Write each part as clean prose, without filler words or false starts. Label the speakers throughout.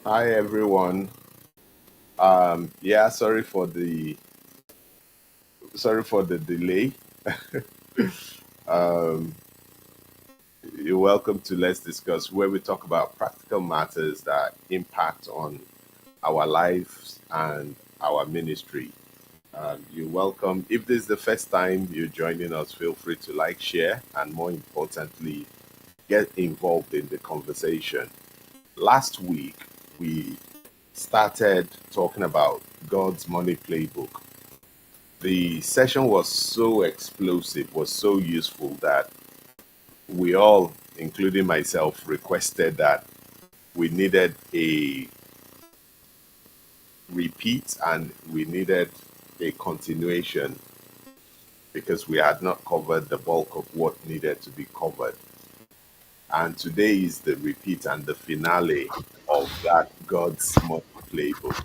Speaker 1: Hi everyone. Yeah, sorry for the delay. Um, you're welcome to Let's Discuss, where we talk about practical matters that impact on our lives and our ministry. You're welcome. If this is the first time you're joining us, feel free to like, share, and more importantly, get involved in the conversation. Last week, we started talking about God's money playbook. The session was so explosive, was so useful that we all, including myself, requested that we needed a repeat and we needed a continuation because we had not covered the bulk of what needed to be covered. And today is the repeat and the finale of that God's money playbook.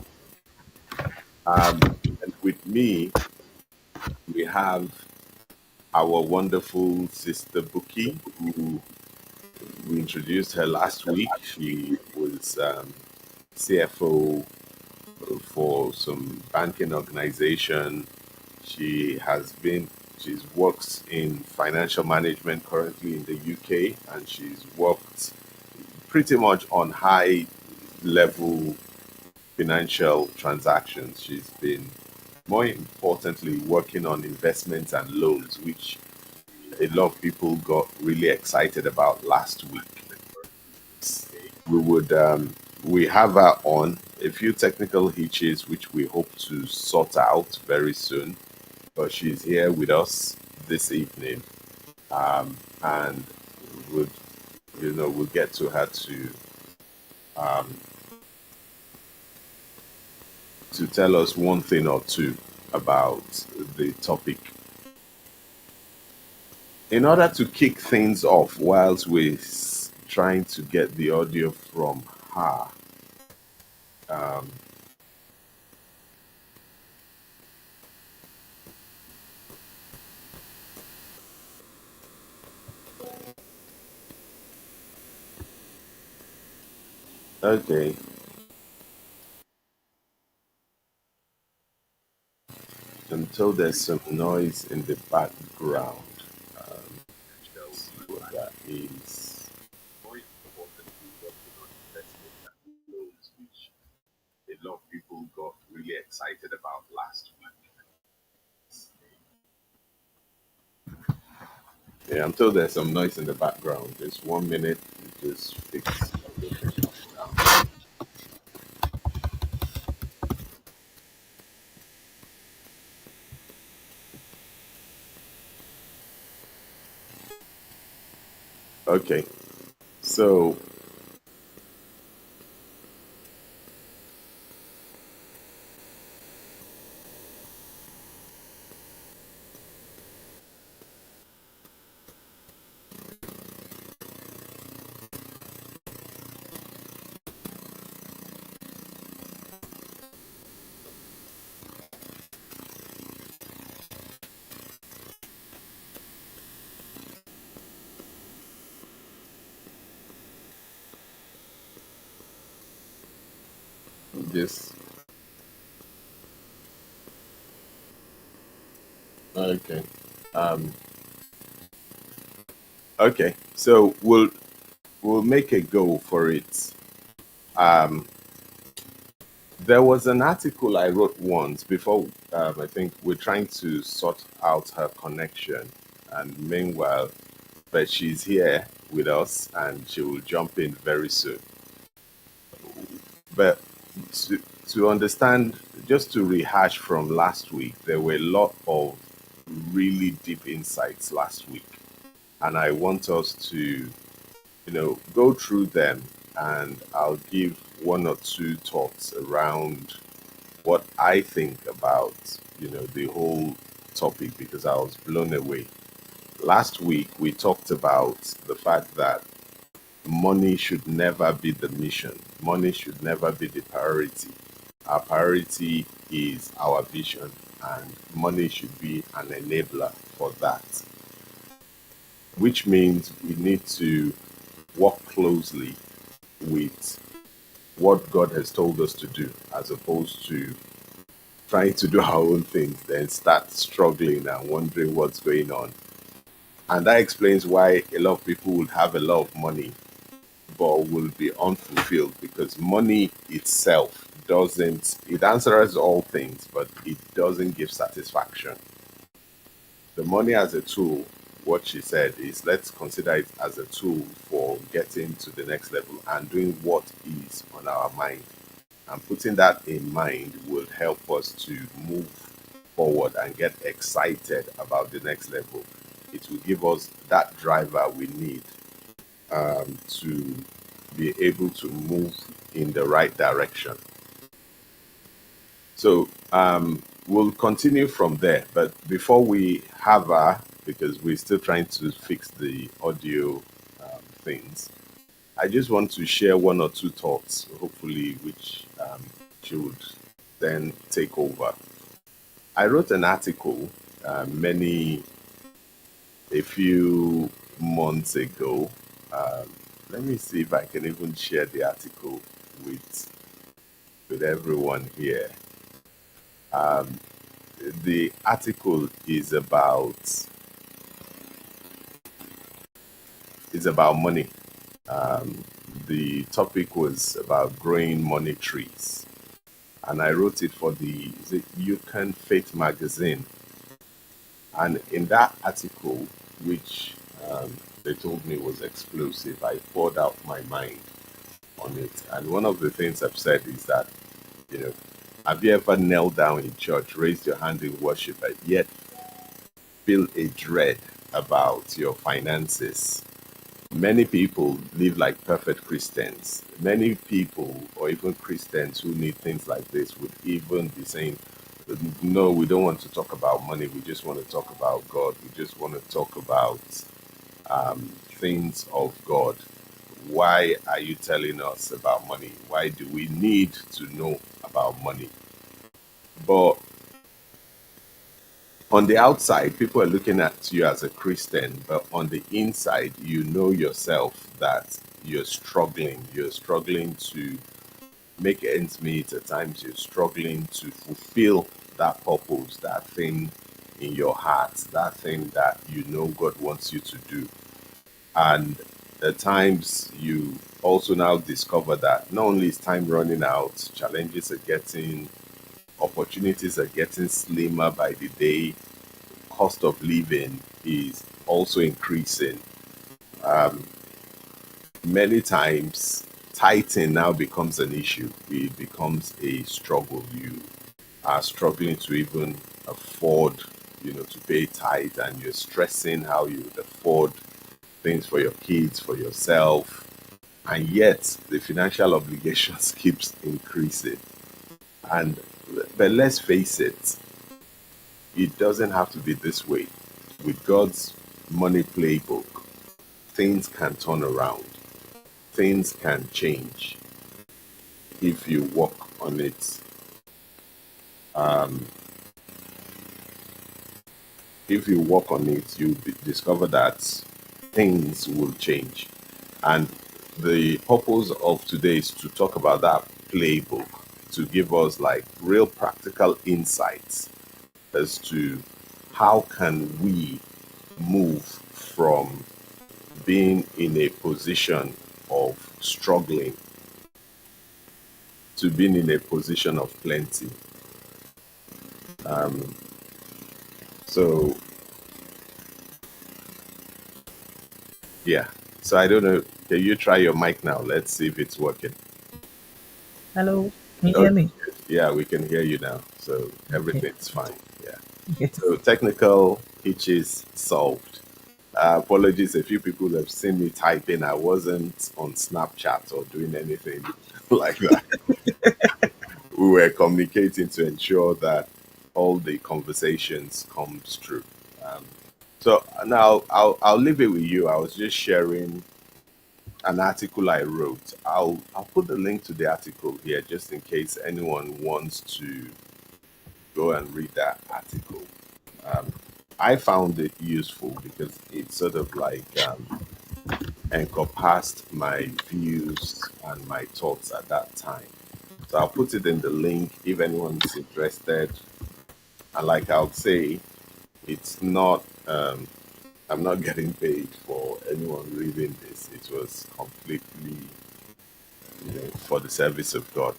Speaker 1: And with me, we have our wonderful sister Buki, who we introduced her last week. She was CFO for some banking organization. She has been, she's works in financial management currently in the UK, and she's worked pretty much on high level financial transactions. She's been, more importantly, working on investments and loans, which a lot of people got really excited about last week. We have her on a few technical hitches which we hope to sort out very soon, but she's here with us this evening, and would we'll get to her to tell us one thing or two about the topic. In order to kick things off whilst we're trying to get the audio from her. Okay. Until there's some noise in the background. See what that is. Which a lot of people got really excited about last week. Yeah, until there's some noise in the background. Just 1 minute, just fix everything down. Okay, so just okay. Um, okay, so we'll make a go for it. Um, There was an article I wrote once before. I think we're trying to sort out her connection, and meanwhile, but she's here with us, and she will jump in very soon. But to understand, just to rehash from last week, there were a lot of really deep insights last week, and I want us to, go through them, and I'll give one or two thoughts around what I think about, the whole topic because I was blown away. Last week we talked about the fact that money should never be the mission. Money should never be the priority. Our priority is our vision, and money should be an enabler for that, which means we need to work closely with what God has told us to do, as opposed to trying to do our own things, then start struggling and wondering what's going on. And that explains why a lot of people would have a lot of money but will be unfulfilled, because money itself doesn't, it answers all things, but it doesn't give satisfaction. The money as a tool, what she said is, let's consider it as a tool for getting to the next level and doing what is on our mind. And putting that in mind will help us to move forward and get excited about the next level. It will give us that driver we need to be able to move in the right direction. So we'll continue from there. But before we have her, because we're still trying to fix the audio things, I just want to share one or two thoughts, hopefully, which she would then take over. I wrote an article a few months ago. Um, Let me see if I can even share the article with everyone here. The article is about money. The topic was about growing money trees, and I wrote it for the is it You Can Faith magazine. And in that article, which they told me was explosive, I poured out my mind on it. And one of the things I've said is that, you know, have you ever knelt down in church, raised your hand in worship, and yet feel a dread about your finances? Many people live like perfect Christians. Many people, or even Christians who need things like this, would even be saying, no, we don't want to talk about money. We just want to talk about God. We just want to talk about things of God. Why are you telling us about money? Why do we need to know about money? But on the outside, people are looking at you as a Christian, but on the inside, you know yourself that you're struggling. You're struggling to make ends meet. At times, you're struggling to fulfill that purpose, that thing in your heart, that thing that you know God wants you to do. And at times, you also now discover that not only is time running out, challenges are getting, opportunities are getting slimmer by the day, cost of living is also increasing. Many times, tithing now becomes an issue. It becomes a struggle. You are struggling to even afford, to pay tithe, and you're stressing how you would afford things for your kids, for yourself, and yet the financial obligations keeps increasing. And but let's face it, it doesn't have to be this way. With God's money playbook, things can turn around, things can change if you work on it. If you work on it, discover that things will change. And the purpose of today is to talk about that playbook, to give us like real practical insights as to how can we move from being in a position of struggling to being in a position of plenty. So yeah. So I don't know. Can you try your mic now? Let's see if it's working.
Speaker 2: Hello, can you hear
Speaker 1: Okay.
Speaker 2: me?
Speaker 1: Yeah, we can hear you now. So
Speaker 2: Okay.
Speaker 1: everything's fine. Yeah.
Speaker 2: Yes.
Speaker 1: So technical hitches solved. Apologies, a few people have seen me typing. I wasn't on Snapchat or doing anything like that. We were communicating to ensure that all the conversations comes through. Um, so now I'll leave it with you. I was just sharing an article I wrote. I'll put the link to the article here just in case anyone wants to go and read that article. I found it useful because it's sort of like encompassed my views and my thoughts at that time. So I'll put it in the link if anyone is interested. And like I'll say, it's not, I'm not getting paid for anyone reading this. It was completely, for the service of God.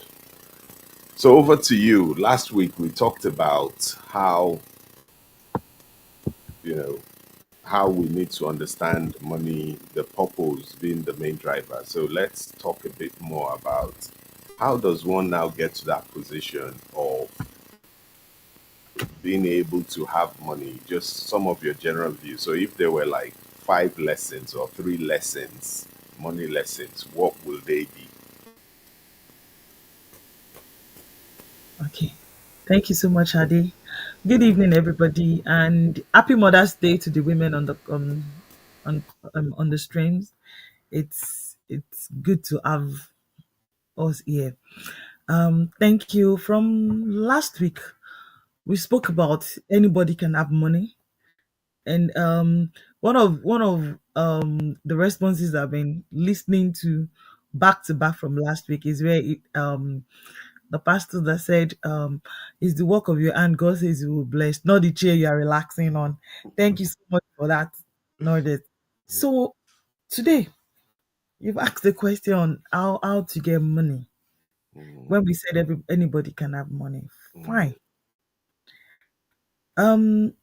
Speaker 1: So over to you. Last week we talked about how, you know, how we need to understand money, the purpose being the main driver. So let's talk a bit more about how does one now get to that position of being able to have money? Just some of your general views. So if there were like 5 lessons or 3 lessons, money lessons, what will they be?
Speaker 2: Okay. Thank you so much, Adi. Good evening, everybody, and happy Mother's Day to the women on the streams. It's good to have us here. Thank you. From last week, we spoke about anybody can have money, and one of the responses I've been listening to back from last week is where the pastor that said, it's the work of your hand. God says you will bless, not the chair you are relaxing on. Thank you so much for that, Norbert. So today, you've asked the question on how to get money.
Speaker 1: Mm,
Speaker 2: When we said anybody can have money,
Speaker 1: mm,
Speaker 2: fine. Um,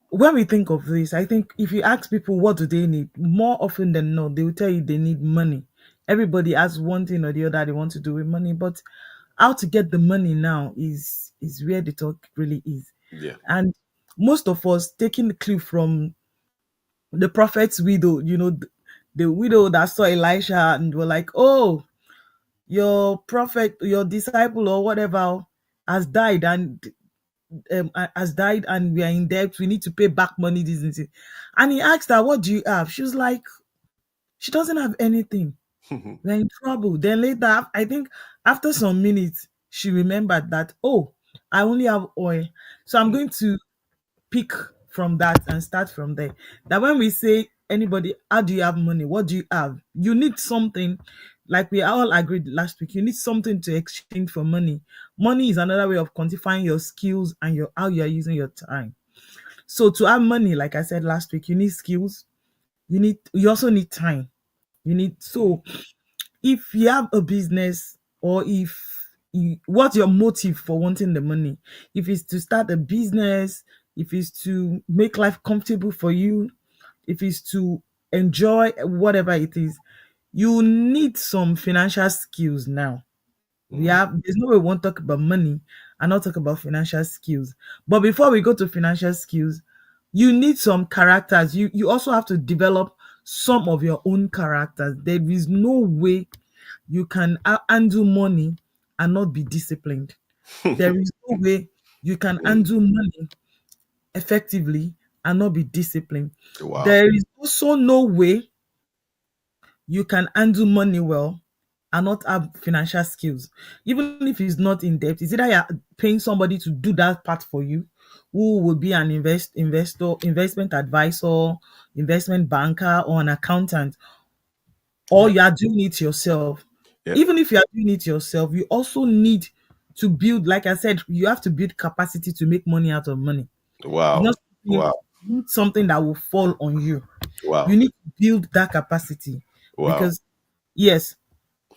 Speaker 2: when we think of this, I think if you ask people what do they need, more often than not, they will tell you they need money. Everybody has one thing or the other they want to do with money, but how to get the money now is where the talk really is.
Speaker 1: yeah.
Speaker 2: And most of us taking the clue from the prophet's widow, the widow that saw Elisha and were like, oh, your prophet, your disciple or whatever has died and we are in debt. We need to pay back money, this and this. And he asked her, what do you have? She was like, she doesn't have anything. We're in trouble. Then later, I think after some minutes, she remembered that, oh, I only have oil. So I'm going to pick from that and start from there. That when we say anybody, how do you have money? What do you have? You need something, like we all agreed last week. You need something to exchange for money. Money is another way of quantifying your skills and your how you are using your time. So to have money, like I said last week, you need skills. You also need time. You need so if you have a business or if what's your motive for wanting the money? If it's to start a business, if it's to make life comfortable for you, if it's to enjoy whatever it is, you need some financial skills now. There's no way we won't talk about money and not talk about financial skills. But before we go to financial skills, you need some characters. You also have to develop some of your own characters. There is no way you can handle money and not be disciplined. There is no way you can
Speaker 1: Mm,
Speaker 2: handle money effectively and not be disciplined.
Speaker 1: wow.
Speaker 2: There is also no way you can handle money well and not have financial skills. Even if it's not in depth, is either you're paying somebody to do that part for you, who will be an investment advisor, investment banker, or an accountant, or
Speaker 1: Yeah.
Speaker 2: you are doing it yourself.
Speaker 1: Yeah.
Speaker 2: Even if you are doing it yourself, you also need to build, like I said, you have to build capacity to make money out of money. It's
Speaker 1: Wow.
Speaker 2: not something,
Speaker 1: Wow.
Speaker 2: you need something that will fall on you.
Speaker 1: Wow.
Speaker 2: You need to build that capacity
Speaker 1: Wow.
Speaker 2: because yes,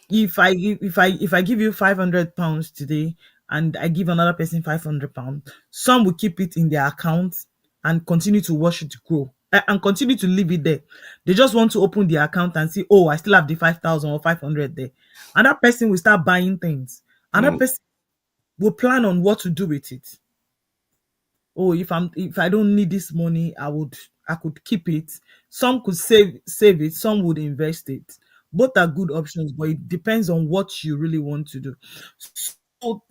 Speaker 2: if I give you £500 today and I give another person £500, some will keep it in their account and continue to watch it grow and continue to leave it there. They just want to open the account and see, oh, I still have the 5,000 or 500 there. And that person will start buying things. Another
Speaker 1: Mm,
Speaker 2: person will plan on what to do with it. Oh, if I don't need this money, I could keep it. Some could save it, some would invest it. Both are good options, but it depends on what you really want to do. So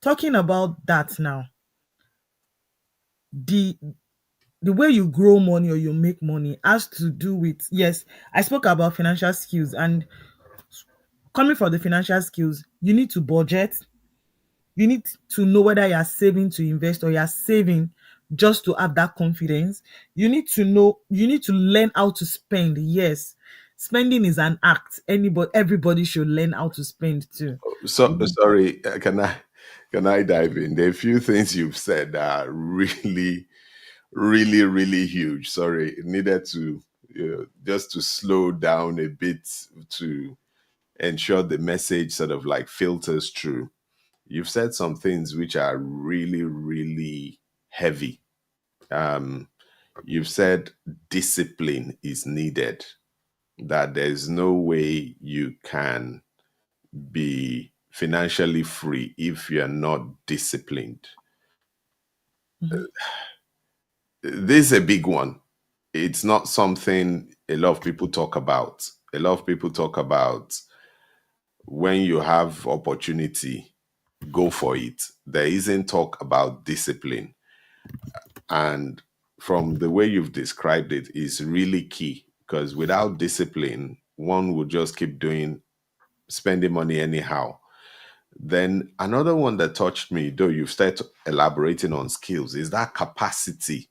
Speaker 2: talking about that now, the the way you grow money or you make money has to do with, yes, I spoke about financial skills, and coming from the financial skills, you need to budget. You need to know whether you are saving to invest or you are saving just to have that confidence. You need to know, you need to learn how to spend. Yes, spending is an act. Anybody, everybody should learn how to spend too.
Speaker 1: So sorry, can I dive in? There are a few things you've said that are really, really, really huge. Sorry, it needed to, just to slow down a bit to ensure the message sort of like filters through. You've said some things which are really, really heavy. Um, you've said discipline is needed, that there's no way you can be financially free if you're not disciplined.
Speaker 2: Mhm.
Speaker 1: This is a big one. It's not something a lot of people talk about. A lot of people talk about when you have opportunity, go for it. There isn't talk about discipline. And from the way you've described it is really key, because without discipline, one would just keep doing spending money anyhow. Then another one that touched me, though you've started elaborating on skills, is that capacity.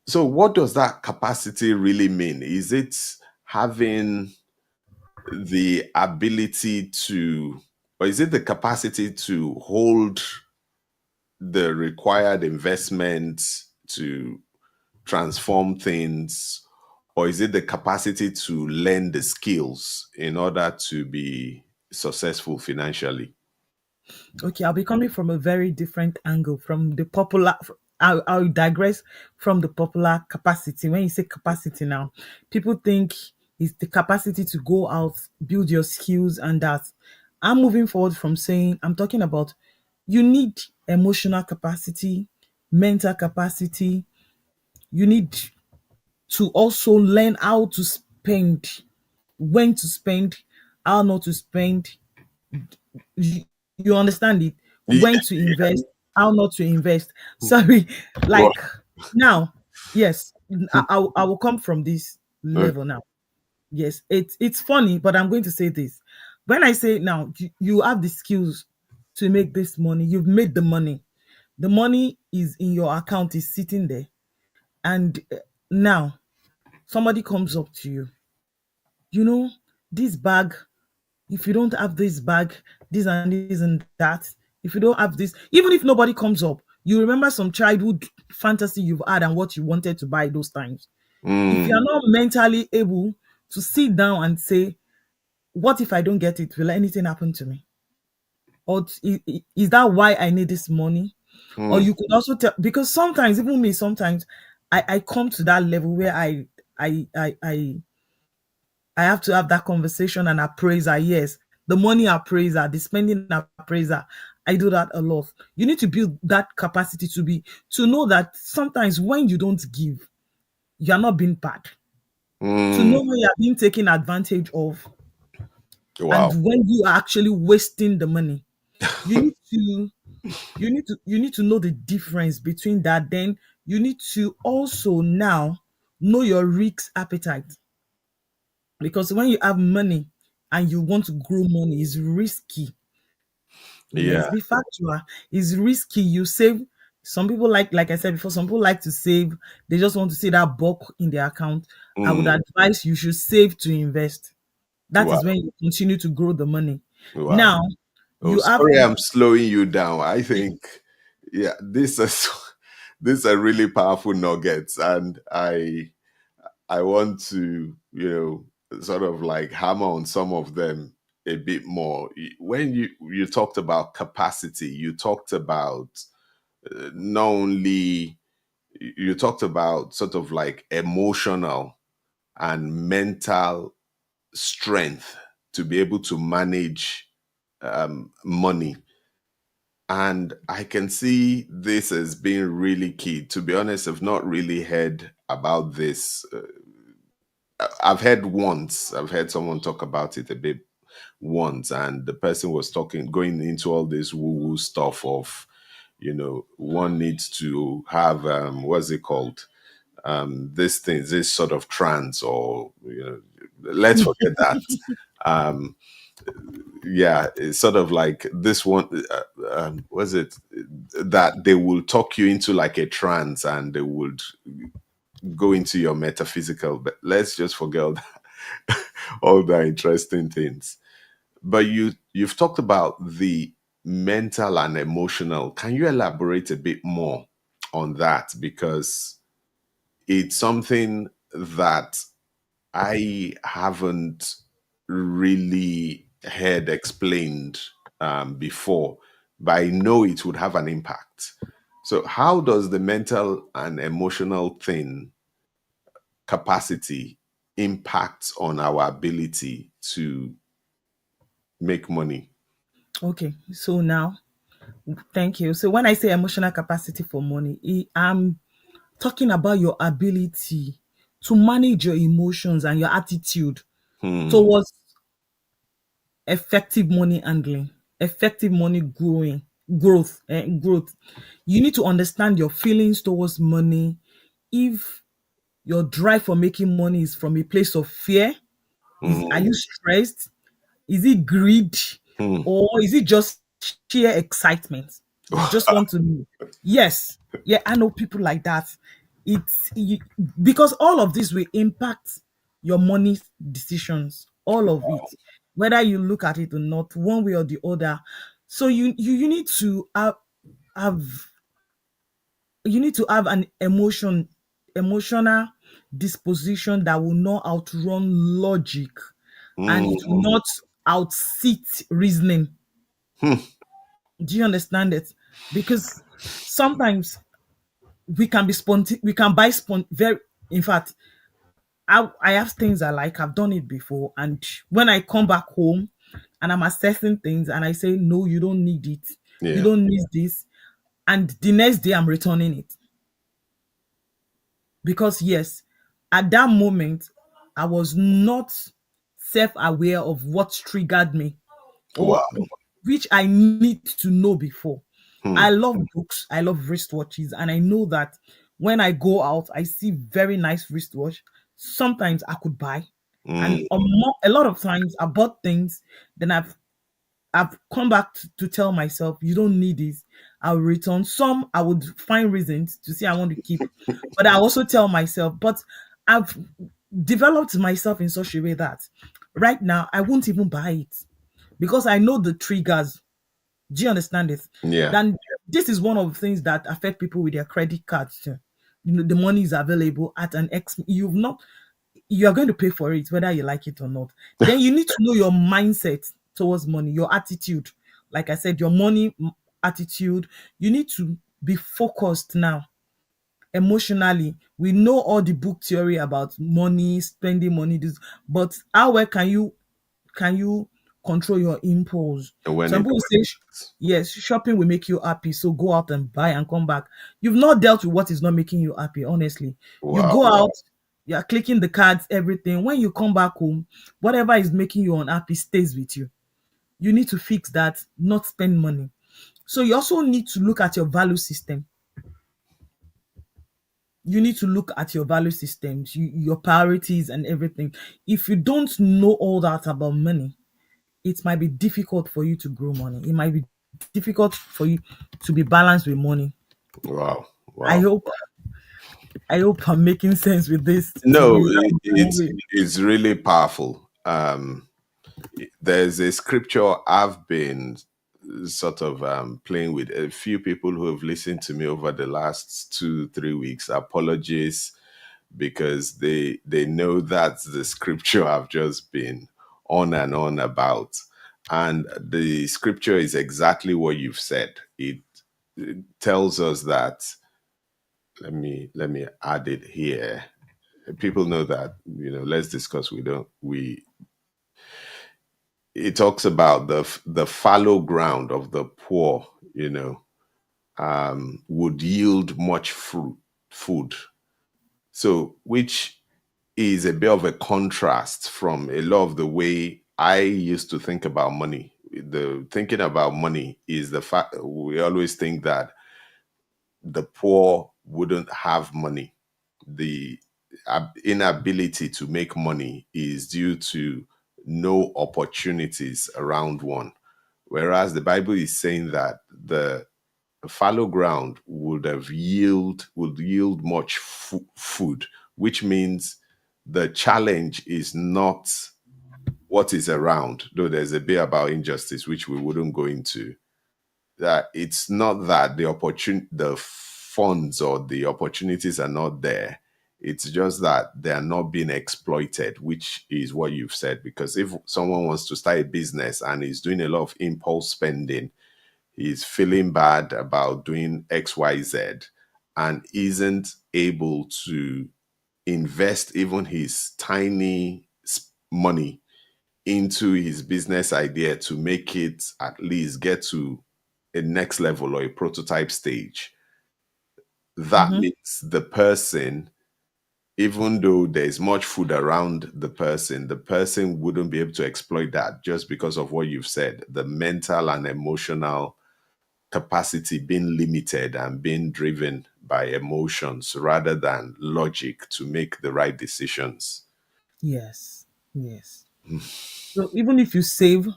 Speaker 1: So, what does that capacity really mean? Is it having the ability to, or is it the capacity to hold the required investment to transform things, or is it the capacity to learn the skills in order to be successful financially?
Speaker 2: Okay, I'll be coming from a very different angle from the popular. I'll digress from the popular capacity. When you say capacity now, people think it's the capacity to go out, build your skills, and that. I'm moving forward from saying, I'm talking about you need emotional capacity, mental capacity. You need to also learn how to spend, when to spend, how not to spend. You understand it,
Speaker 1: Yeah.
Speaker 2: when to invest, how not to invest. Sorry,
Speaker 1: Well,
Speaker 2: like now, yes, I will come from this level now. Yes, it's funny, but I'm going to say this. When I say now, you have the skills to make this money, you've made the money. The money is in your account, is sitting there, and now somebody comes up to you. You know, this bag, if you don't have this bag, this and that, if you don't have this, even if nobody comes up, you remember some childhood fantasy you've had and what you wanted to buy those times. If you
Speaker 1: mm,
Speaker 2: are not mentally able to sit down and say, what if I don't get it? Will anything happen to me? Or is that why I need this money? Or
Speaker 1: mm,
Speaker 2: you could also tell, because sometimes, even me, sometimes I come to that level where I I I I have to have that conversation and appraiser. Yes, the money appraiser, the spending appraiser. I do that a lot. You need to build that capacity to know that sometimes when you don't give, you are not being bad. To
Speaker 1: mm.
Speaker 2: know when you are being taken advantage of, and
Speaker 1: Wow.
Speaker 2: when you are actually wasting the money. You need to you need to know the difference between that. Then you need to also now know your risk appetite, because when you have money and you want to grow money, it's risky. Let's
Speaker 1: Yeah.
Speaker 2: be factual. It's risky. You save. Some people like I said before, some people like to save. They just want to see that bulk in their account. I would
Speaker 1: Mm.
Speaker 2: advise you should save to invest. That
Speaker 1: Wow.
Speaker 2: is when you continue to grow the money.
Speaker 1: Wow.
Speaker 2: Now,
Speaker 1: Oh,
Speaker 2: you have
Speaker 1: sorry, I'm slowing you down. I think, yeah, this is these are really powerful nuggets, and I want to, sort of like hammer on some of them a bit more. When you talked about capacity, you talked about not only you talked about sort of like emotional and mental strength to be able to manage money. And I can see this as being really key. To be honest, I've not really heard about this. I've heard once, I've heard someone talk about it a bit once, and the person was going into all this woo woo stuff of, one needs to have, what's it called? This thing, this sort of trance, or, let's forget that. Um, yeah, it's sort of like this one. Was it that they will talk you into like a trance and they would go into your metaphysical? But let's just forget all, all the interesting things. But you've talked about the mental and emotional. Can you elaborate a bit more on that? Because it's something that I haven't really heard explained before, but I know it would have an impact. So, how does the mental and emotional thing capacity impact on our ability to make money?
Speaker 2: Okay, so now, thank you. So when I say emotional capacity for money, I'm talking about your ability to manage your emotions and your attitude
Speaker 1: Hmm.
Speaker 2: towards effective money handling, effective money growth. You need to understand your feelings towards money. If your drive for making money is from a place of fear, are
Speaker 1: Hmm.
Speaker 2: you stressed? Is it greed?
Speaker 1: Hmm.
Speaker 2: Or is it just sheer excitement? You just want to know. Yes. Yeah, I know people like that. Because all of this will impact your money decisions, all of it, whether you look at it or not, one way or the other. So you need to have an emotional disposition that will not outrun logic, and it will
Speaker 1: Hmm.
Speaker 2: not outsit reasoning.
Speaker 1: Hmm.
Speaker 2: Do you understand it? Because sometimes we can buy very, in fact, I have things I like, I've done it before, and when I come back home and I'm assessing things and I say no, you don't need it, you
Speaker 1: Yeah.
Speaker 2: don't need this, and the next day I'm returning it. Because yes, at that moment I was not self-aware of what triggered me, or
Speaker 1: Wow.
Speaker 2: which I need to know before.
Speaker 1: Hmm.
Speaker 2: I love books, I love wristwatches, and I know that when I go out, I see very nice wristwatch. Sometimes I could buy, and
Speaker 1: Hmm.
Speaker 2: a lot of times I bought things, then I've come back to tell myself, you don't need this. I'll return. Some I would find reasons to say I want to keep, but I also tell myself, but I've developed myself in such a way that right now I won't even buy it because I know the triggers. Do you understand this?
Speaker 1: Yeah.
Speaker 2: Then this is one of the things that affect people with their credit cards too. You know, the money is available at an X. You are going to pay for it whether you like it or not. Then you need to know your mindset towards money, your attitude. Like I said, your attitude. You need to be focused now emotionally. We know all the book theory about money, spending money, this, but how well can you control your impulse?
Speaker 1: And when
Speaker 2: Some
Speaker 1: it
Speaker 2: people say, yes, shopping will make you happy, so go out and buy and come back. You've not dealt with what is not making you happy, honestly. You
Speaker 1: wow.
Speaker 2: go out, you are clicking the cards, everything. When you come back home, whatever is making you unhappy stays with you. You need to fix that, not spend money. So you also need to look at your value system. You need to look at your value systems, your priorities and everything. If you don't know all that about money, it might be difficult for you to grow money. It might be difficult for you to be balanced with money.
Speaker 1: Wow.
Speaker 2: I
Speaker 1: Wow.
Speaker 2: hope I hope I'm making sense with this to
Speaker 1: No,
Speaker 2: you.
Speaker 1: it's really powerful. There's a scripture I've been sort of playing with a few people who have listened to me over the last 2 3 weeks. Apologies because they know that's the scripture I've just been on and on about, and the scripture is exactly what you've said. It tells us that. Let me add it here. People know that, let's discuss. We don't we It talks about the fallow ground of the poor, would yield much food. So, which is a bit of a contrast from a lot of the way I used to think about money. The thinking about money is the fact we always think that the poor wouldn't have money. The inability to make money is due to no opportunities around one. Whereas the Bible is saying that the fallow ground would yield much food, which means the challenge is not what is around, though there's a bit about injustice which we wouldn't go into. That it's not that the funds or the opportunities are not there. It's just that they are not being exploited, which is what you've said. Because if someone wants to start a business and is doing a lot of impulse spending, he's feeling bad about doing XYZ and isn't able to invest even his tiny money into his business idea to make it at least get to a next level or a prototype stage. That
Speaker 2: Mm-hmm.
Speaker 1: means the person, even though there's much food around the person wouldn't be able to exploit that just because of what you've said, the mental and emotional capacity being limited and being driven by emotions rather than logic to make the right decisions.
Speaker 2: Yes. Yes. So even if you save,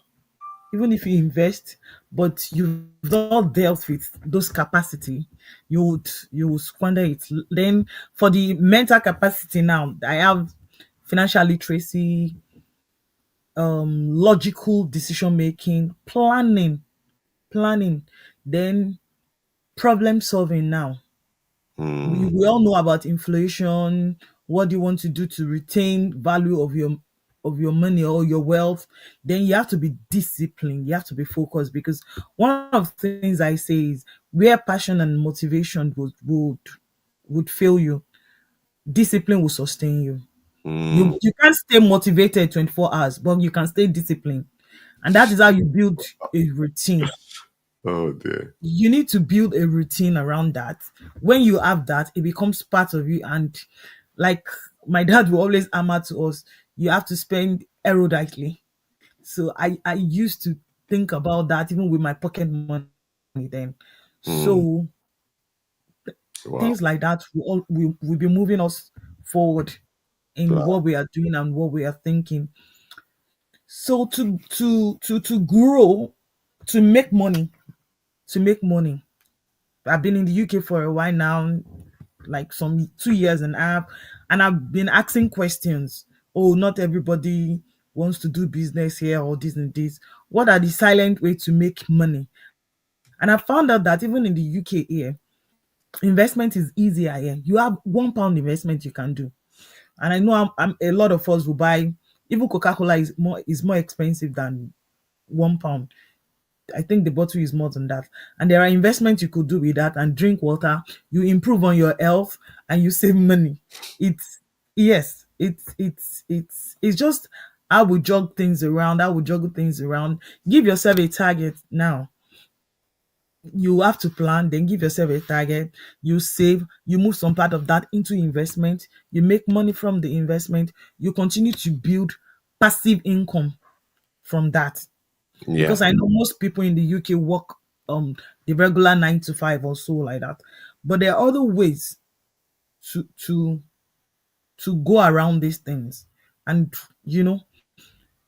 Speaker 2: even if you invest, but you've not dealt with those capacity, you would squander it. Then for the mental capacity now, I have financial literacy, logical decision making, planning, then problem solving now. we,
Speaker 1: Mm,
Speaker 2: we all know about inflation. What do you want to do to retain value of your money or your wealth? Then you have to be disciplined, you have to be focused, because one of the things I say is where passion and motivation would fail you, discipline will sustain you.
Speaker 1: mm.
Speaker 2: You can't stay motivated 24 hours, but you can stay disciplined, and that is how you build a routine.
Speaker 1: Oh dear.
Speaker 2: You need to build a routine around that. When you have that, it becomes part of you. And like my dad will always hammer to us, you have to spend eruditely. So I used to think about that even with my pocket money then. So
Speaker 1: Mm.
Speaker 2: things like
Speaker 1: Wow.
Speaker 2: that will be moving us forward in what
Speaker 1: Wow.
Speaker 2: we are doing and what we are thinking. So to grow, to make money, to make money. I've been in the UK for a while now, like some 2 years and a half, and I've been asking questions. Oh, not everybody wants to do business here or this and this. What are the silent way to make money? And I found out that even in the UK here, investment is easier here. You have £1 investment you can do. And I know a lot of us will buy, even Coca-Cola is more expensive than £1. I think the bottle is more than that. And there are investments you could do with that and drink water. You improve on your health and you save money. It's yes, it's just I would jog things around. I would juggle things around. Give yourself a target now. You have to plan, then give yourself a target. You save, you move some part of that into investment. You make money from the investment. You continue to build passive income from that,
Speaker 1: Yeah.
Speaker 2: because I know most people in the UK work the regular 9 to 5 or so like that. But there are other ways to to to go around these things. And you know,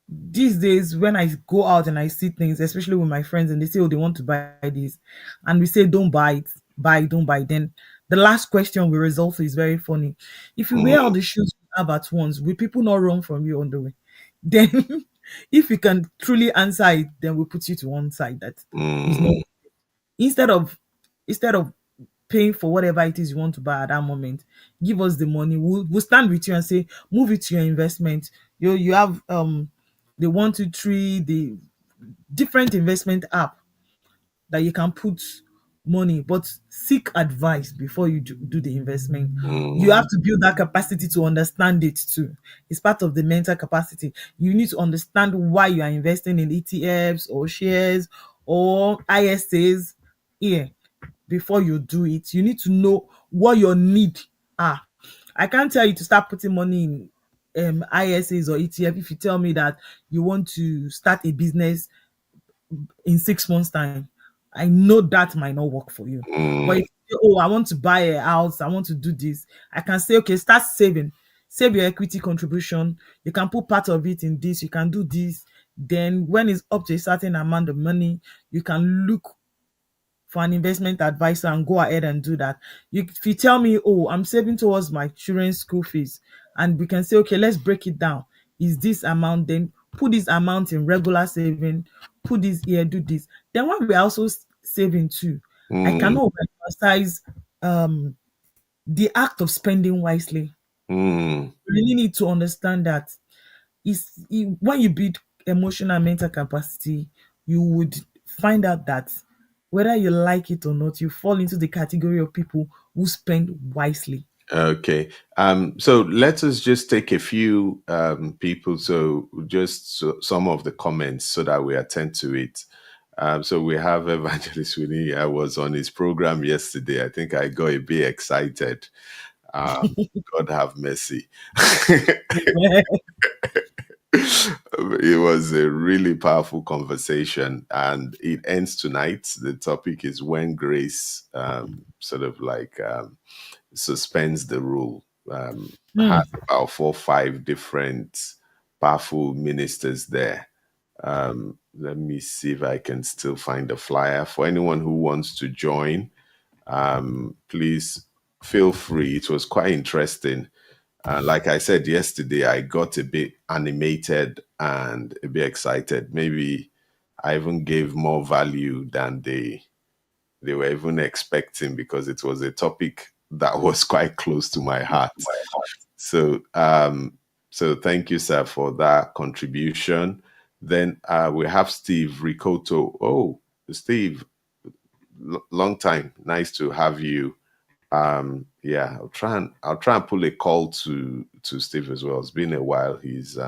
Speaker 2: these days when I go out and I see things, especially with my friends, and they say, oh, they want to buy this, and we say, don't buy it, don't buy. Then the last question we resolve is very funny. If you wear all
Speaker 1: Mm,
Speaker 2: the shoes you have at once, will people not run from you on the way? Then if you can truly answer it, then we put you to one side. That is not,
Speaker 1: mm,
Speaker 2: instead of paying for whatever it is you want to buy at that moment, give us the money. We'll stand with you and say, move it to your investment. You have the 1 2 3, the different investment app that you can put money, but seek advice before you do the investment. You have
Speaker 1: mm,
Speaker 2: to build that capacity to understand it too. It's part of the mental capacity. You need to understand why you are investing in ETFs or shares or ISAs here before you do it. You need to know what your need are. I can't tell you to start putting money in ISAs or ETF if you tell me that you want to start a business in 6 months' time. I know that might not work for you. But
Speaker 1: mm,
Speaker 2: if you say, oh, I want to buy a house, I want to do this, I can say, okay, start saving. save your equity contribution. You can put part of it in this, you can do this. Then when it's up to a certain amount of money, you can look for an investment advisor and go ahead and do that. If you tell me, oh, I'm saving towards my children's school fees, and we can say, okay, let's break it down. Is this amount, then put this amount in regular saving, put this here, do this. Then when we're also saving too, I
Speaker 1: Mm,
Speaker 2: cannot emphasize um the act of spending wisely.
Speaker 1: mm.
Speaker 2: You really need to understand that when you build emotional and mental capacity, you would find out that whether you like it or not, you fall into the category of people who spend wisely.
Speaker 1: Okay. So let us just take a few people, so just some of the comments so that we attend to it. So we have Evangelist Winnie. I was on his program yesterday. I think I got a bit excited. God have mercy. It was a really powerful conversation, and it ends tonight. The topic is when grace sort of like suspends the rule. Has
Speaker 2: Hmm,
Speaker 1: about 4 or 5 different powerful ministers there. Let me see if I can still find the flyer. For anyone who wants to join, please feel free. It was quite interesting. Like I said yesterday, I got a bit animated and a bit excited. Maybe I even gave more value than they were even expecting, because it was a topic that was quite close to my heart. So, so thank you, sir, for that contribution. Then we have Steve Ricoto. Oh, Steve, long time. Nice to have you. Yeah, I'll try and pull a call to Steve as well. It's been a while. He's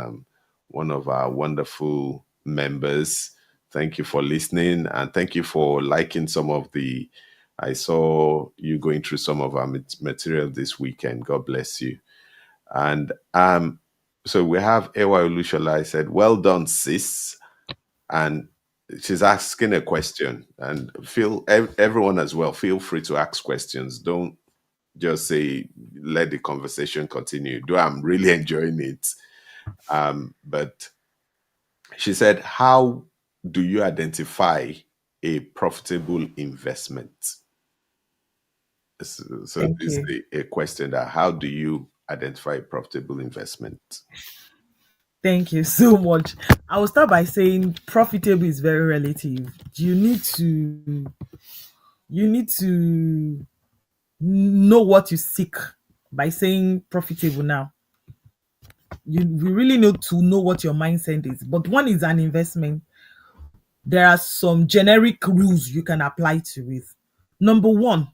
Speaker 1: one of our wonderful members. Thank you for listening, and thank you for liking some of the. I saw you going through some of our material this weekend. God bless you. And so we have Ewa Olushola. I said, "Well done, sis." And she's asking a question. And feel everyone as well. Feel free to ask questions. Don't just say, let the conversation continue. Though I'm really enjoying it. But she said, how do you identify a profitable investment? So
Speaker 2: thank
Speaker 1: this
Speaker 2: you.
Speaker 1: is a question that how do you identify a profitable investment?
Speaker 2: Thank you so much. I will start by saying profitable is very relative. You need to know what you seek by saying profitable now. We really need to know what your mindset is. But one is an investment. There are some generic rules you can apply to it. Number one,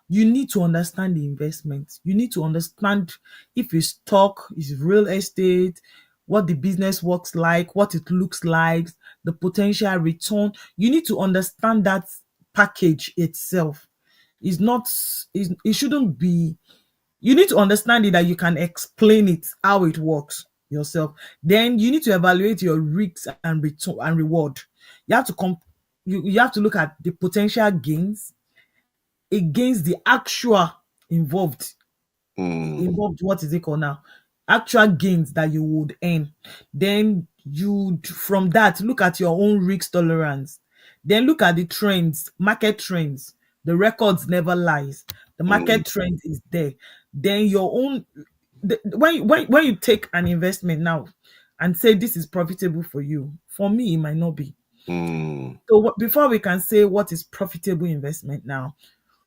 Speaker 2: you need to understand the investment. You need to understand if it's stock, is real estate, what the business works like, what it looks like, the potential return. You need to understand that package itself. It's not, it shouldn't be, you need to understand it that you can explain it how it works yourself. Then you need to evaluate your risks and return and reward. You have to you have to look at the potential gains against the actual involved
Speaker 1: Mm,
Speaker 2: involved what is it called now, actual gains that you would earn. Then you from that look at your own risk tolerance. Then look at the trends, market trends. The records never lies. The
Speaker 1: mm,
Speaker 2: market trend is there. Then your own when you take an investment now and say this is profitable for you, for me it might not be.
Speaker 1: mm,
Speaker 2: So before we can say what is profitable investment now,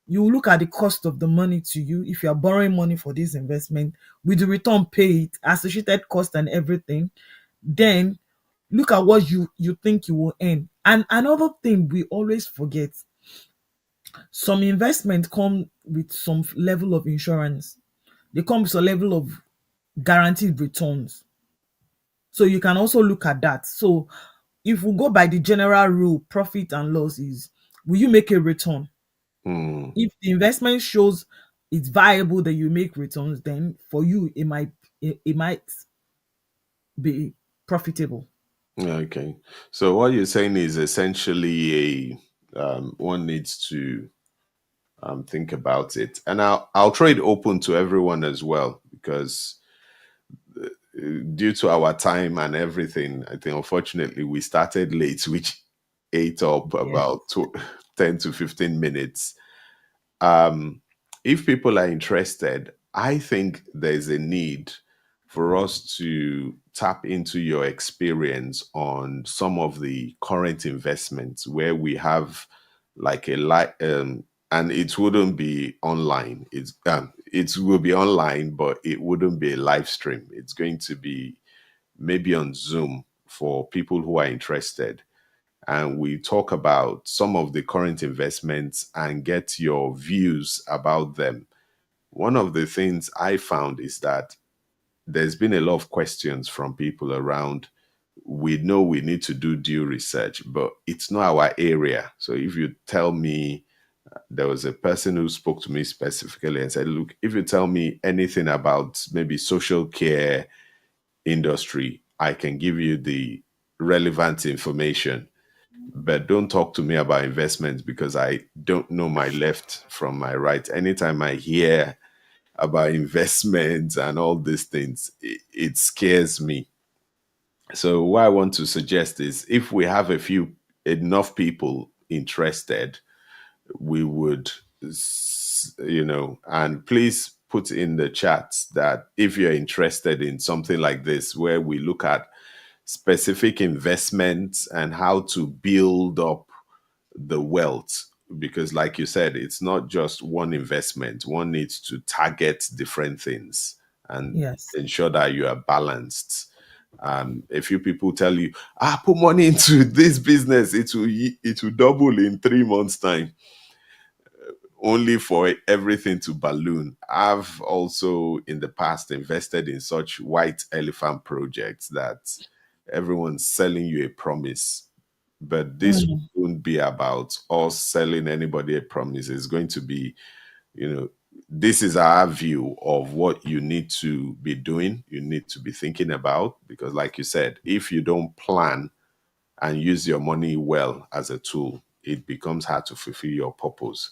Speaker 2: you look at the cost of the money to you. If you are borrowing money for this investment, with the return paid, associated cost and everything, then look at what you think you will earn. And another thing we always forget, some investment come with some level of insurance. They come with a level of guaranteed returns. So you can also look at that. So if we go by the general rule, profit and loss is, will you make a return?
Speaker 1: mm.
Speaker 2: If the investment shows it's viable that you make returns, then for you it might be profitable.
Speaker 1: Okay. So what you're saying is essentially a one needs to think about it, and I'll throw it open to everyone as well, because due to our time and everything, I think unfortunately we started late, which ate up
Speaker 2: Yeah.
Speaker 1: about 10 to 15 minutes. um, if people are interested, I think there's a need for us to tap into your experience on some of the current investments where we have like a and it wouldn't be online. It will be online, but it wouldn't be a live stream. It's going to be maybe on Zoom for people who are interested, and we talk about some of the current investments and get your views about them. One of the things I found is that there's been a lot of questions from people around. We know we need to do due research, but it's not our area. So if you tell me, there was a person who spoke to me specifically and said, look, if you tell me anything about maybe social care industry, I can give you the relevant information, but don't talk to me about investments because I don't know my left from my right. Anytime I hear about investments and all these things, it scares me. So what I want to suggest is if we have a few enough people interested, we would, and please put in the chat that if you're interested in something like this, where we look at specific investments and how to build up the wealth, because like you said, it's not just one investment. One needs to target different things and
Speaker 2: Yes.
Speaker 1: ensure that you are balanced. A few people tell you, put money into this business, it will double in 3 months time, only for everything to balloon. I've also in the past invested in such white elephant projects that everyone's selling you a promise, but this
Speaker 2: Mm.
Speaker 1: won't be about us selling anybody a promise. It's going to be, you know, this is our view of what you need to be doing, you need to be thinking about. Because, like you said, if you don't plan and use your money well as a tool, it becomes hard to fulfill your purpose.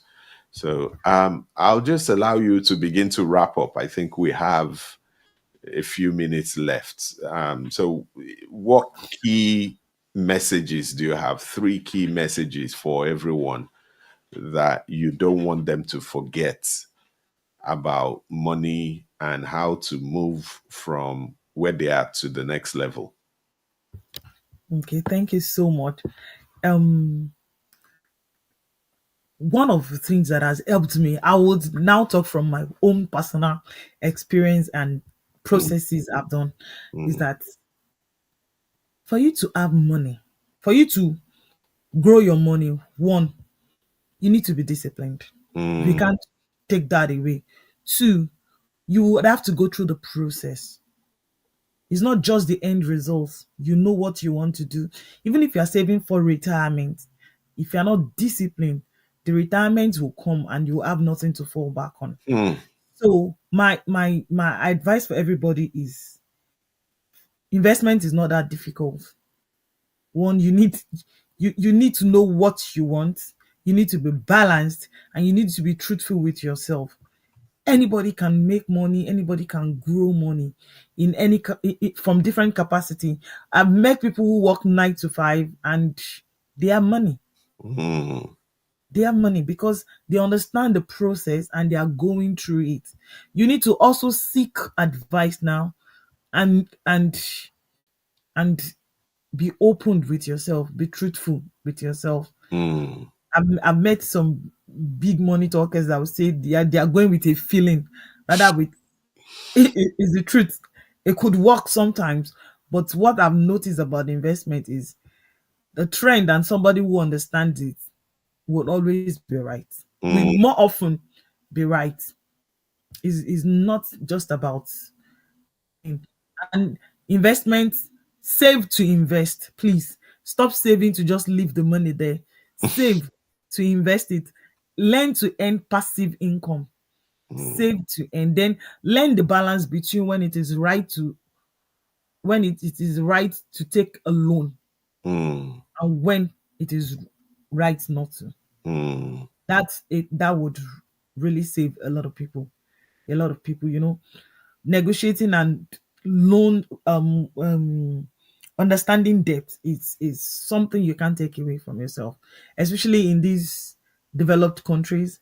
Speaker 1: So, I'll just allow you to begin to wrap up. I think we have a few minutes left. So, what key messages do you have? Three key messages for everyone that you don't want them to forget about money and how to move from where they are to the next level.
Speaker 2: Okay, thank you so much. Um, one of the things that has helped me, I would now talk from my own personal experience and
Speaker 1: Mm,
Speaker 2: processes I've done, is
Speaker 1: mm,
Speaker 2: that for you to have money, for you to grow your money, one, you need to be disciplined. We
Speaker 1: mm,
Speaker 2: can't take that away. Two, you would have to go through the process. It's not just the end results. You know what you want to do. Even if you're saving for retirement, if you're not disciplined, the retirement will come and you have nothing to fall back on.
Speaker 1: mm,
Speaker 2: So my advice for everybody is investment is not that difficult. One, you need to know what you want. You need to be balanced and you need to be truthful with yourself. Anybody can make money, anybody can grow money in from different capacity. I've met people who work 9 to 5 and they have money.
Speaker 1: mm,
Speaker 2: They have money because they understand the process and they are going through it. You need to also seek advice now and be open with yourself, be truthful with yourself.
Speaker 1: mm,
Speaker 2: I've met some big money talkers that will say they are going with a feeling rather with it is the truth. It could work sometimes, but what I've noticed about investment is the trend, and somebody who understands it will always be right. Will
Speaker 1: mm,
Speaker 2: more often be right. Is not just about and investment. Save to invest, please. Stop saving to just leave the money there. Save to invest it. Learn to earn passive income.
Speaker 1: mm,
Speaker 2: Save to and then learn the balance between when it is right to it is right to take a loan
Speaker 1: mm,
Speaker 2: and when it is right not to.
Speaker 1: mm,
Speaker 2: That would really save a lot of people. A lot of people, negotiating and loan understanding debt is something you can't take away from yourself, especially in these developed countries.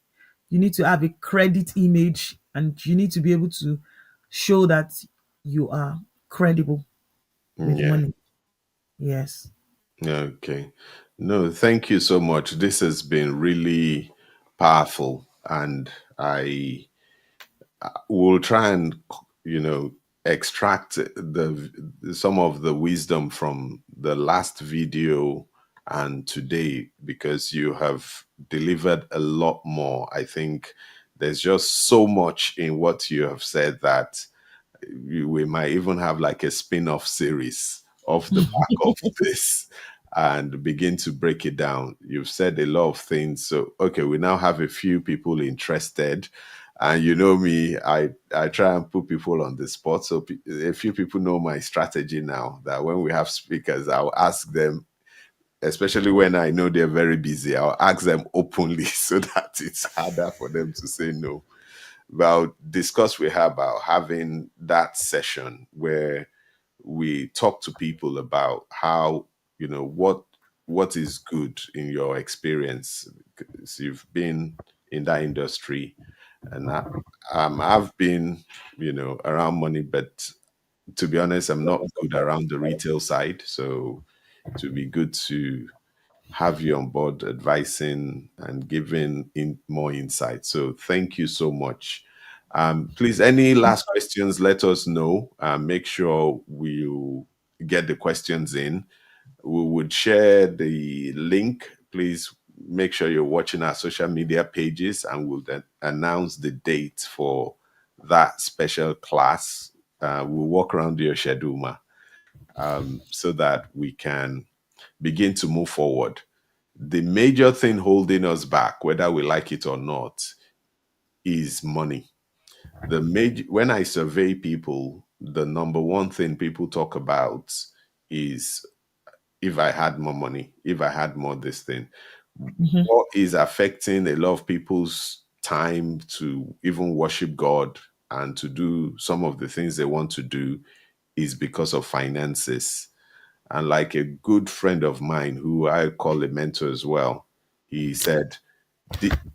Speaker 2: You need to have a credit image, and you need to be able to show that you are credible with
Speaker 1: Yeah.
Speaker 2: money. Yes.
Speaker 1: Okay. No, thank you so much. This has been really powerful, and I will try and extract the some of the wisdom from the last video and today, because you have delivered a lot more. I think there's just so much in what you have said that we might even have like a spin-off series off the back of this and begin to break it down. You've said a lot of things. So, okay, we now have a few people interested. And you know me, I try and put people on the spot. So a few people know my strategy now, that when we have speakers, I'll ask them, especially when I know they're very busy, I'll ask them openly so that it's harder for them to say no. Well, discuss with her about having that session where we talk to people about how, what is good in your experience, because you've been in that industry. And I've been, around money, but to be honest, I'm not good around the retail side. So to be good to have you on board advising and giving in more insight. So thank you so much. Please, any last questions, let us know. Make sure we get the questions in. We would share the link. Please make sure you're watching our social media pages, and we'll then announce the date for that special class. We'll walk around your schedule, so that we can begin to move forward. The major thing holding us back, whether we like it or not, is money. When I survey people, the number one thing people talk about is, if I had more money, if I had more this thing.
Speaker 2: Mhm.
Speaker 1: What is affecting a lot of people's time to even worship God and to do some of the things they want to do is because of finances. And like a good friend of mine who I call a mentor as well, he said,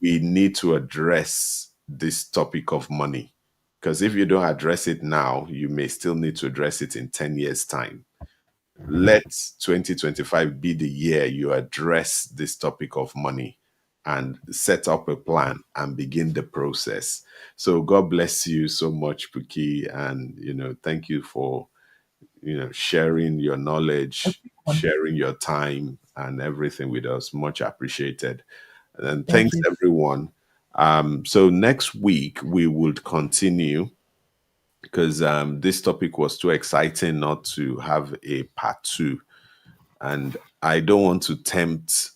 Speaker 1: we need to address this topic of money. Because if you don't address it now, you may still need to address it in 10 years' time. Let 2025 be the year you address this topic of money and set up a plan and begin the process. So God bless you so much, Puki. And, thank you for sharing your knowledge, sharing your time and everything with us. Much appreciated. And
Speaker 2: Thank
Speaker 1: thanks
Speaker 2: you.
Speaker 1: everyone. So next week we would continue, because this topic was too exciting not to have a part two. And I don't want to tempt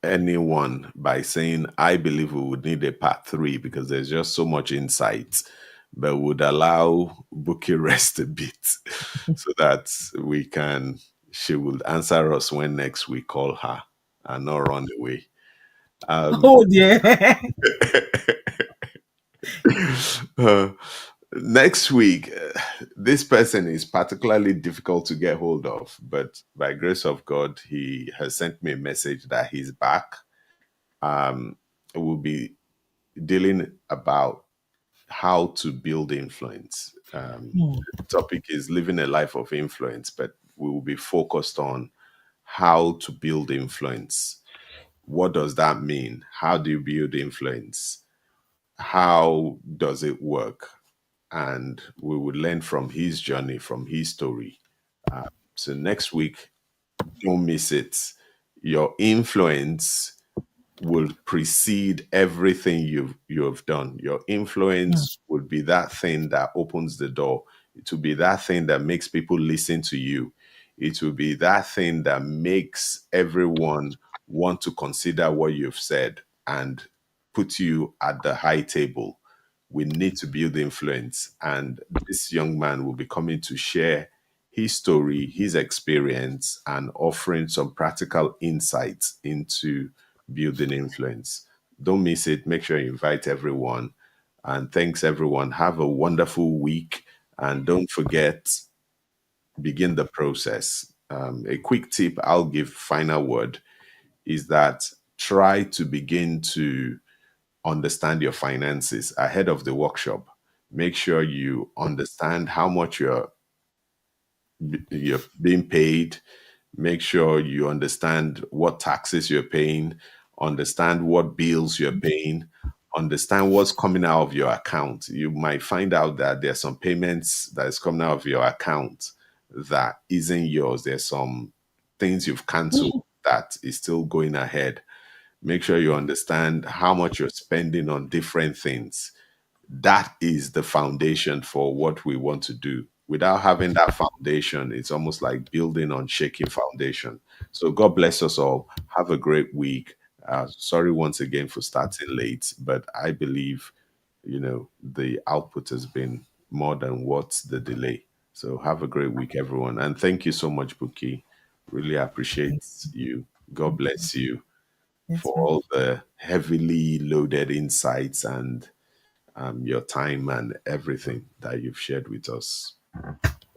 Speaker 1: anyone by saying I believe we would need a part three, because there's just so much insight, but would allow Bookie rest a bit so that she will answer us when next we call her and not run away. Um,
Speaker 2: Oh dear.
Speaker 1: uh, next week, this person is particularly difficult to get hold of, but by grace of God, he has sent me a message that he's back. We'll be dealing about how to build influence.
Speaker 2: Hmm.
Speaker 1: The topic is living a life of influence, but we will be focused on how to build influence. What does that mean? How do you build influence? How does it work? And we would learn from his journey, from his story. So next week, don't miss it. Your influence will precede everything you have done. Your
Speaker 2: Hmm.
Speaker 1: influence would be that thing that opens the door. It will be that thing that makes people listen to you. It will be that thing that makes everyone want to consider what you've said and put you at the high table. We need to build influence. And this young man will be coming to share his story, his experience, and offering some practical insights into building influence. Don't miss it. Make sure you invite everyone. And thanks, everyone. Have a wonderful week. And don't forget, begin the process. A quick tip I'll give, final word, is that try to begin to understand your finances ahead of the workshop. Make sure you understand how much you're being paid. Make sure you understand what taxes you're paying, understand what bills you're paying, understand what's coming out of your account. You might find out that there's some payments that is coming out of your account that isn't yours. There's some things you've canceled that is still going ahead. Make sure you understand how much you're spending on different things. That is the foundation for what we want to do. Without having that foundation, it's almost like building on shaky foundation. So God bless us all. Have a great week. Sorry once again for starting late, but I believe, the output has been more than what's the delay. So have a great week, everyone. And thank you so much, Buki. Really appreciate you. God bless you
Speaker 2: Yes,
Speaker 1: for
Speaker 2: ma'am.
Speaker 1: all the heavily loaded insights and your time and everything that you've shared with us.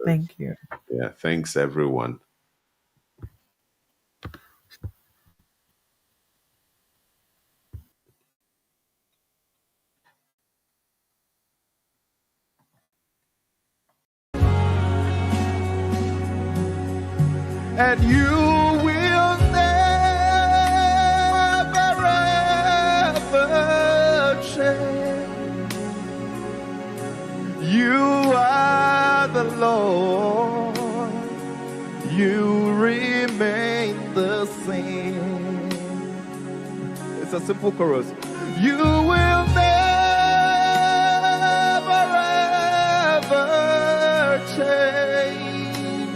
Speaker 2: Thank you.
Speaker 1: Yeah, thanks everyone.
Speaker 3: And you will never ever change. You are the Lord. You remain the same. It's a simple chorus. You will never ever change.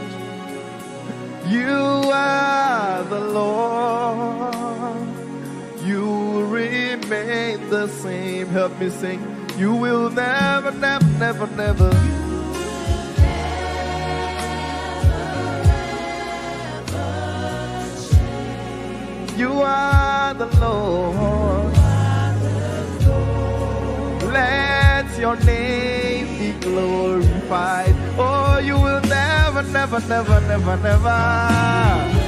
Speaker 3: You are the Lord. You remain the same. Help me sing. You will never, never, never, never. You are the Lord. Let your name be glorified. Oh, you will never, never, never, never, never.